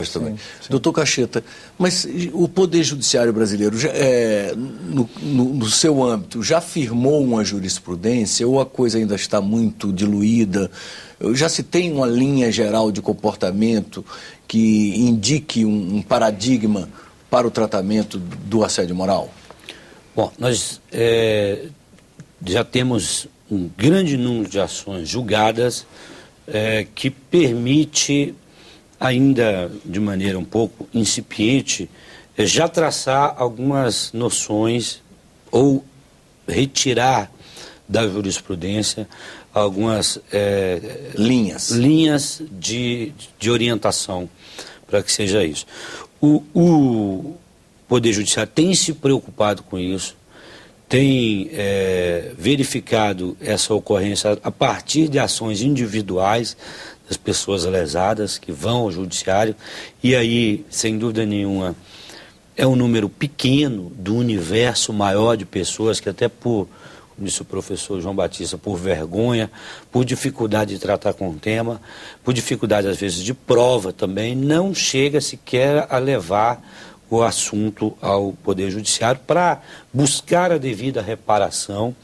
próprias também. Doutor Cacheta, mas o Poder Judiciário brasileiro, no seu âmbito, já firmou uma jurisprudência ou a coisa ainda está muito diluída? Já se tem uma linha geral de comportamento que indique um paradigma para o tratamento do assédio moral? Bom, nós já temos um grande número de ações julgadas que permite, ainda de maneira um pouco incipiente, já traçar algumas noções ou retirar da jurisprudência algumas linhas de orientação para que seja isso. O Poder Judiciário tem se preocupado com isso, tem verificado essa ocorrência a partir de ações individuais das pessoas lesadas que vão ao Judiciário, e aí, sem dúvida nenhuma, é um número pequeno do universo maior de pessoas que até como disse o professor João Batista, por vergonha, por dificuldade de tratar com o tema, por dificuldade às vezes de prova também, não chega sequer a levar o assunto ao Poder Judiciário para buscar a devida reparação,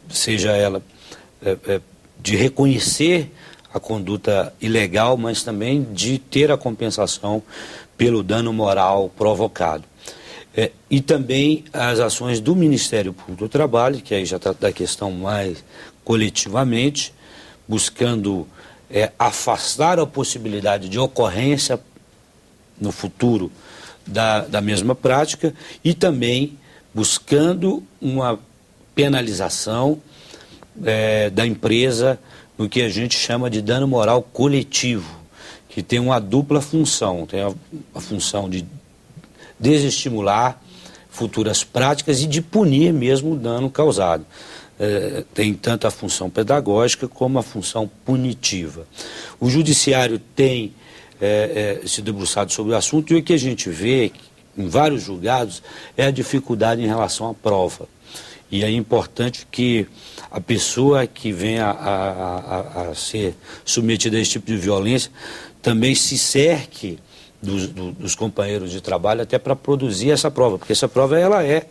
seja ela de reconhecer a conduta ilegal, mas também de ter a compensação pelo dano moral provocado. E também as ações do Ministério Público do Trabalho, que aí já trata da questão mais coletivamente, buscando afastar a possibilidade de ocorrência no futuro da mesma prática, e também buscando uma penalização da empresa no que a gente chama de dano moral coletivo, que tem uma dupla função, tem a função de desestimular futuras práticas e de punir mesmo o dano causado. Tem tanto a função pedagógica como a função punitiva. O Judiciário tem se debruçado sobre o assunto, e o que a gente vê em vários julgados é a dificuldade em relação à prova. E é importante que a pessoa que venha a ser submetida a esse tipo de violência também se cerque dos companheiros de trabalho até para produzir essa prova, porque essa prova ela é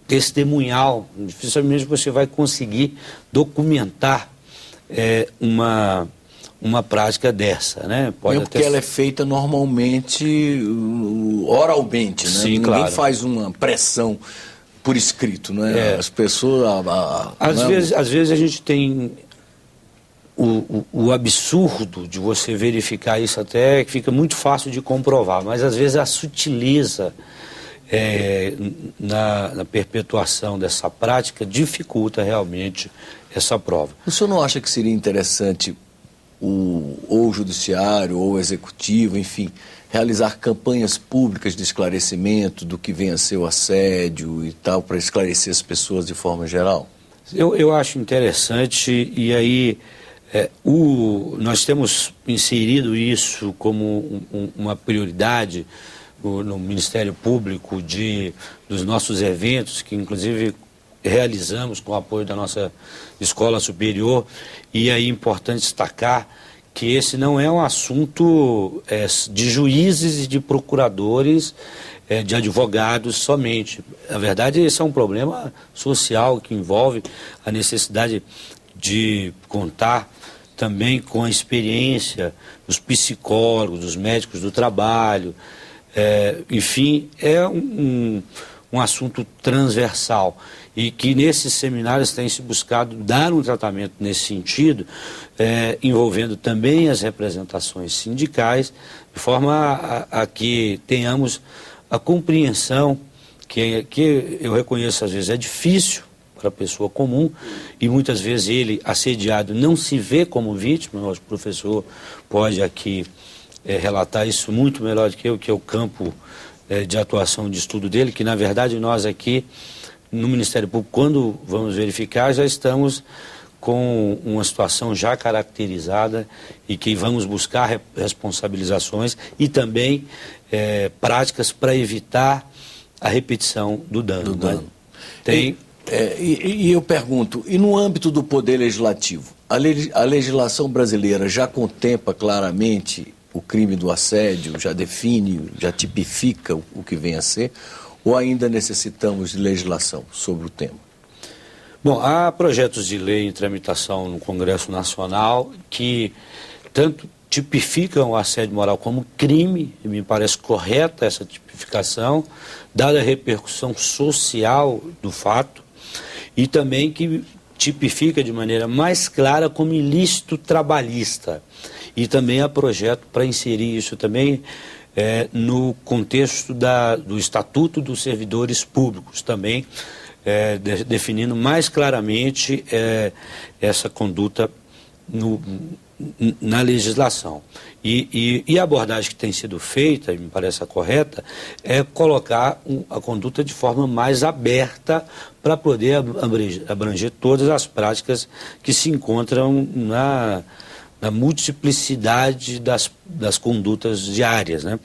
testemunhal, dificilmente você vai conseguir documentar uma prática dessa, né? Pode porque ela é feita normalmente oralmente, né? Sim, ninguém claro. Faz uma pressão por escrito, né? As pessoas... Às vezes a gente tem o absurdo de você verificar isso, até que fica muito fácil de comprovar, mas às vezes a sutileza na perpetuação dessa prática dificulta realmente essa prova. O senhor não acha que seria interessante ou o judiciário ou o executivo, enfim, realizar campanhas públicas de esclarecimento do que vem a ser o assédio e tal, para esclarecer as pessoas de forma geral? Eu acho interessante, e aí nós temos inserido isso como uma prioridade no Ministério Público dos nossos eventos, que inclusive realizamos com o apoio da nossa escola superior, e aí é importante destacar que esse não é um assunto de juízes e de procuradores, de advogados somente. Na verdade, esse é um problema social que envolve a necessidade de contar também com a experiência dos psicólogos, dos médicos do trabalho, enfim, é um assunto transversal, e que nesses seminários tem se buscado dar um tratamento nesse sentido, envolvendo também as representações sindicais, de forma a que tenhamos a compreensão que eu reconheço às vezes é difícil para a pessoa comum, e muitas vezes ele, assediado, não se vê como vítima. O professor pode aqui relatar isso muito melhor do que eu, que é o campo de atuação, de estudo dele, que na verdade nós aqui no Ministério Público, quando vamos verificar, já estamos com uma situação já caracterizada e que vamos buscar responsabilizações e também práticas para evitar a repetição do dano. E eu pergunto, e no âmbito do Poder Legislativo, a legislação brasileira já contempla claramente o crime do assédio já define, já tipifica o que vem a ser, ou ainda necessitamos de legislação sobre o tema? Bom, há projetos de lei em tramitação no Congresso Nacional que tanto tipificam o assédio moral como crime, e me parece correta essa tipificação, dada a repercussão social do fato, e também que tipifica de maneira mais clara como ilícito trabalhista. E também há projeto para inserir isso também no contexto do Estatuto dos Servidores Públicos, também definindo mais claramente essa conduta na legislação. E a abordagem que tem sido feita, e me parece a correta, é colocar a conduta de forma mais aberta para poder abranger todas as práticas que se encontram na multiplicidade das condutas diárias, né?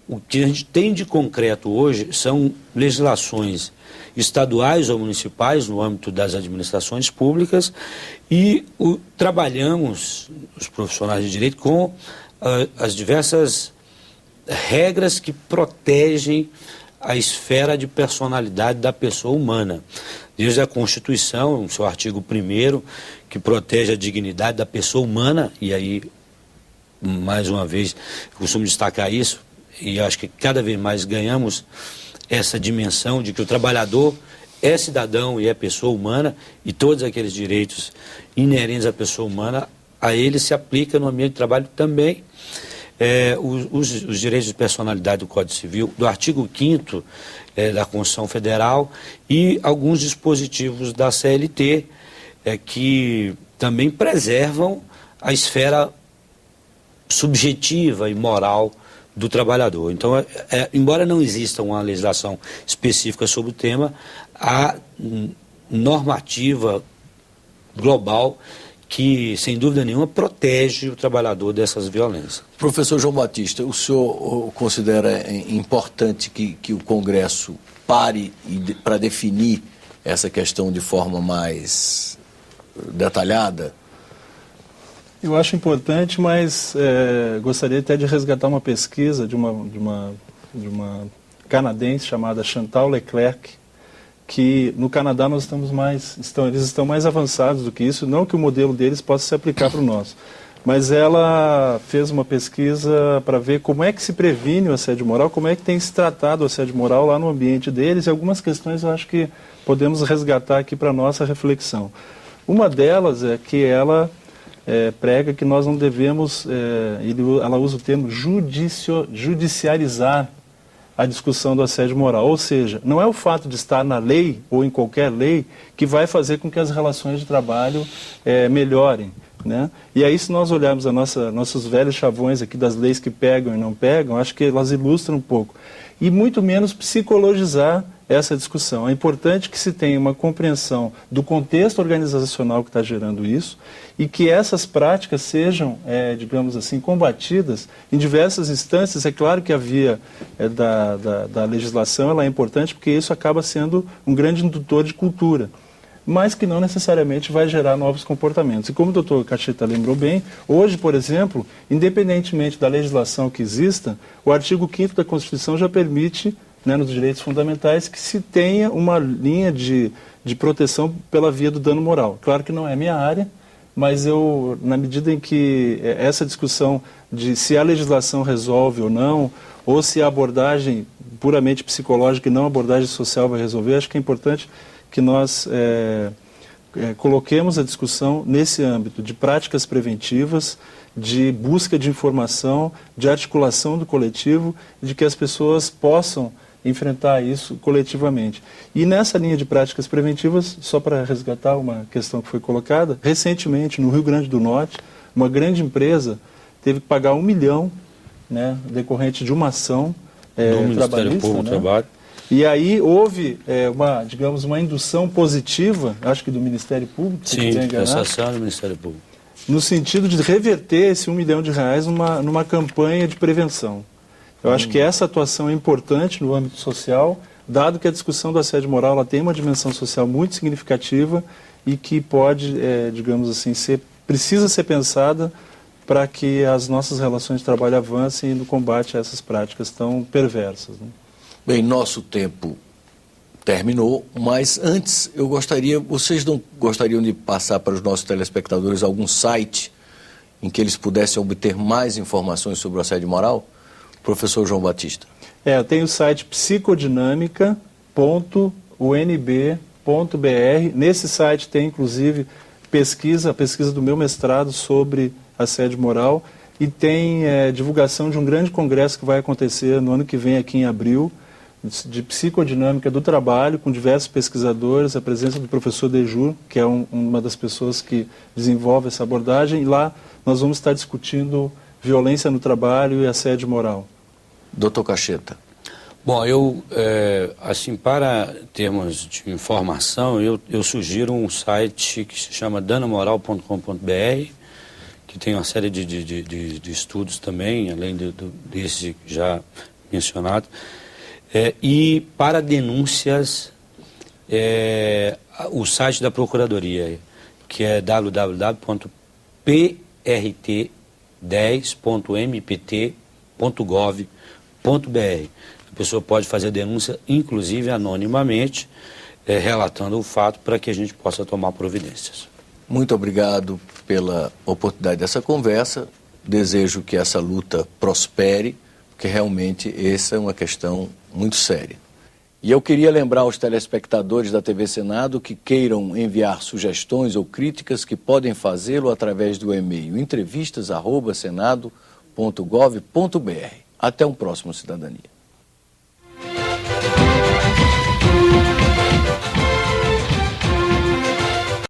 O que a gente tem de concreto hoje são legislações estaduais ou municipais no âmbito das administrações públicas e trabalhamos, os profissionais de direito, com as diversas regras que protegem a esfera de personalidade da pessoa humana. Desde a Constituição, no seu artigo 1º, que protege a dignidade da pessoa humana, e aí, mais uma vez, eu costumo destacar isso, e acho que cada vez mais ganhamos essa dimensão de que o trabalhador é cidadão e é pessoa humana, e todos aqueles direitos inerentes à pessoa humana, a ele se aplica no ambiente de trabalho também. Os direitos de personalidade do Código Civil, do artigo 5º da Constituição Federal e alguns dispositivos da CLT que também preservam a esfera subjetiva e moral do trabalhador. Então, embora não exista uma legislação específica sobre o tema, há normativa global que, sem dúvida nenhuma, protege o trabalhador dessas violências. Professor João Batista, o senhor considera importante que o Congresso pare para definir essa questão de forma mais detalhada? Eu acho importante, mas gostaria até de resgatar uma pesquisa de uma canadense chamada Chantal Leclerc, que no Canadá eles estão mais avançados do que isso, não que o modelo deles possa se aplicar para o nosso, mas ela fez uma pesquisa para ver como é que se previne o assédio moral, como é que tem se tratado o assédio moral lá no ambiente deles, e algumas questões eu acho que podemos resgatar aqui para a nossa reflexão. Uma delas é que ela prega que nós não devemos, ela usa o termo judiciarizar a discussão do assédio moral, ou seja, não é o fato de estar na lei ou em qualquer lei que vai fazer com que as relações de trabalho melhorem, né? E aí, se nós olharmos nossos velhos chavões aqui das leis que pegam e não pegam, acho que elas ilustram um pouco. E muito menos psicologizar essa discussão. É importante que se tenha uma compreensão do contexto organizacional que está gerando isso e que essas práticas sejam, digamos assim, combatidas em diversas instâncias. É claro que a via da legislação ela é importante porque isso acaba sendo um grande indutor de cultura, mas que não necessariamente vai gerar novos comportamentos. E como o doutor Cacheta lembrou bem, hoje, por exemplo, independentemente da legislação que exista, o artigo 5º da Constituição já permite, né, nos direitos fundamentais, que se tenha uma linha de proteção pela via do dano moral. Claro que não é minha área, mas eu, na medida em que essa discussão de se a legislação resolve ou não, ou se a abordagem puramente psicológica e não a abordagem social vai resolver, acho que é importante que nós coloquemos a discussão nesse âmbito de práticas preventivas, de busca de informação, de articulação do coletivo, de que as pessoas possam enfrentar isso coletivamente. E nessa linha de práticas preventivas, só para resgatar uma questão que foi colocada, recentemente, no Rio Grande do Norte, uma grande empresa teve que pagar 1 milhão, né, decorrente de uma ação do Ministério Público do Trabalho. E aí houve uma indução positiva, acho que do Ministério Público, sim, cassação do Ministério Público, no sentido de reverter esse R$1 milhão numa campanha de prevenção. Eu acho que essa atuação é importante no âmbito social, dado que a discussão do assédio moral ela tem uma dimensão social muito significativa e que pode, digamos assim, precisa ser pensada para que as nossas relações de trabalho avancem no combate a essas práticas tão perversas, né? Bem, nosso tempo terminou, mas antes vocês não gostariam de passar para os nossos telespectadores algum site em que eles pudessem obter mais informações sobre o assédio moral? Professor João Batista. Eu tenho o site psicodinâmica.unb.br. Nesse site tem, inclusive, a pesquisa do meu mestrado sobre assédio moral, e tem divulgação de um grande congresso que vai acontecer no ano que vem, aqui em abril, de psicodinâmica do trabalho, com diversos pesquisadores, a presença do professor Dejur, que é uma das pessoas que desenvolve essa abordagem, e lá nós vamos estar discutindo violência no trabalho e assédio moral. Doutor Cacheta. Bom, assim, para termos de informação, eu sugiro um site que se chama danomoral.com.br, que tem uma série de estudos também, além desse já mencionado. E para denúncias, o site da Procuradoria, que é www.prt10.mpt.gov.br. A pessoa pode fazer a denúncia, inclusive anonimamente, relatando o fato para que a gente possa tomar providências. Muito obrigado pela oportunidade dessa conversa. Desejo que essa luta prospere, porque realmente essa é uma questão muito séria. E eu queria lembrar aos telespectadores da TV Senado que queiram enviar sugestões ou críticas, que podem fazê-lo através do e-mail entrevistas@senado.gov.br. Até um próximo Cidadania.